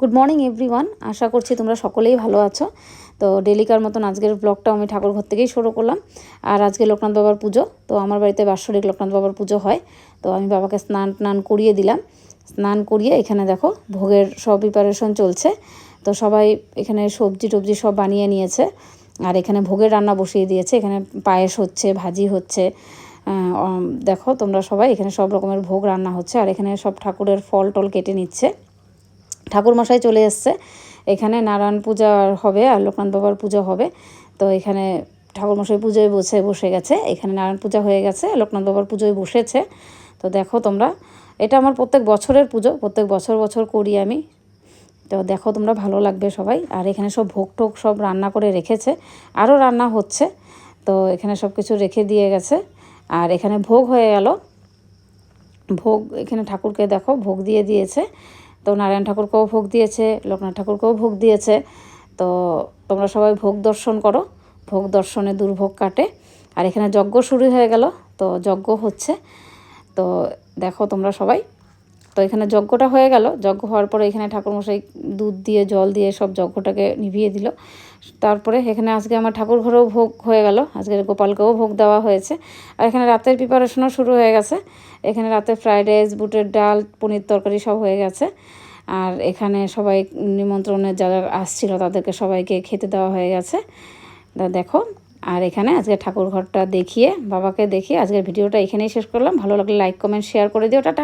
Good morning everyone, আশা করছি তোমরা সকলেই ভালো আছো। তো ডেলিকার মতন আজকের ব্লগটা আমি ঠাকুর ঘর থেকেই শুরু করলাম। আর আজকে লোকনাথ বাবার পুজো, তো আমার বাড়িতে বাৎসরিক লোকনাথ বাবার পুজো হয়। তো আমি বাবাকে স্নান করিয়ে দিলাম। স্নান করিয়ে এখানে দেখো ভোগের সব প্রিপারেশন চলছে। তো সবাই এখানে সবজি টবজি সব বানিয়ে নিয়েছে, আর এখানে ভোগের রান্না বসিয়ে দিয়েছে। এখানে পায়েস হচ্ছে, ভাজি হচ্ছে, দেখো তোমরা সবাই এখানে সব রকমের ভোগ রান্না হচ্ছে। আর এখানে সব ঠাকুরের ফল টল কেটে নিচ্ছে। ঠাকুরমশাই চলে এসছে, এখানে নারায়ণ পূজা হবে আর লোকনাথ বাবার পুজো হবে। তো এখানে ঠাকুরমশাই পুজোয় বসে গেছে। এখানে নারায়ণ পূজা হয়ে গেছে, লোকনাথ বাবার পুজোয় বসেছে। তো দেখো তোমরা, এটা আমার প্রত্যেক বছরের পুজো, প্রত্যেক বছর করি আমি। তো দেখো তোমরা, ভালো লাগবে সবাই। আর এখানে সব ভোগ টোগ সব রান্না করে রেখেছে, আরও রান্না হচ্ছে। তো এখানে সব কিছু রেখে দিয়ে গেছে। আর এখানে ভোগ হয়ে গেল। ভোগ এখানে ঠাকুরকে দেখো ভোগ দিয়ে দিয়েছে। তো নারায়ণ ঠাকুরকেও ভোগ দিয়েছে, লোকনাথ ঠাকুরকেও ভোগ দিয়েছে। তো তোমরা সবাই ভোগ দর্শন করো, ভোগ দর্শনে দুর্ভোগ কাটে। আর এখানে যজ্ঞ শুরু হয়ে গেল, তো যজ্ঞ হচ্ছে। তো দেখো তোমরা সবাই, তো এখানে যজ্ঞটা হয়ে গেল। যজ্ঞ হওয়ার পরে এখানে ঠাকুরমশাই দুধ দিয়ে জল দিয়ে সব যজ্ঞটাকে নিভিয়ে দিল। তারপরে এখানে আজকে আমার ঠাকুর ঘরেও ভোগ হয়ে গেল, আজকে গোপালকেও ভোগ দেওয়া হয়েছে। আর এখানে রাতের প্রিপারেশনও শুরু হয়ে গেছে। এখানে রাতে ফ্রাইড রাইস, বুটের ডাল, পনির তরকারি সব হয়ে গেছে। আর এখানে সবাই নিমন্ত্রণে যারা আসছিল তাদেরকে সবাইকে খেতে দেওয়া হয়ে গেছে। দেখো, আর এখানে আজকে ঠাকুর ঘরটা দেখিয়ে, বাবাকে দেখিয়ে আজকের ভিডিওটা এখানেই শেষ করলাম। ভালো লাগলে লাইক কমেন্ট শেয়ার করে দিও। টাটা।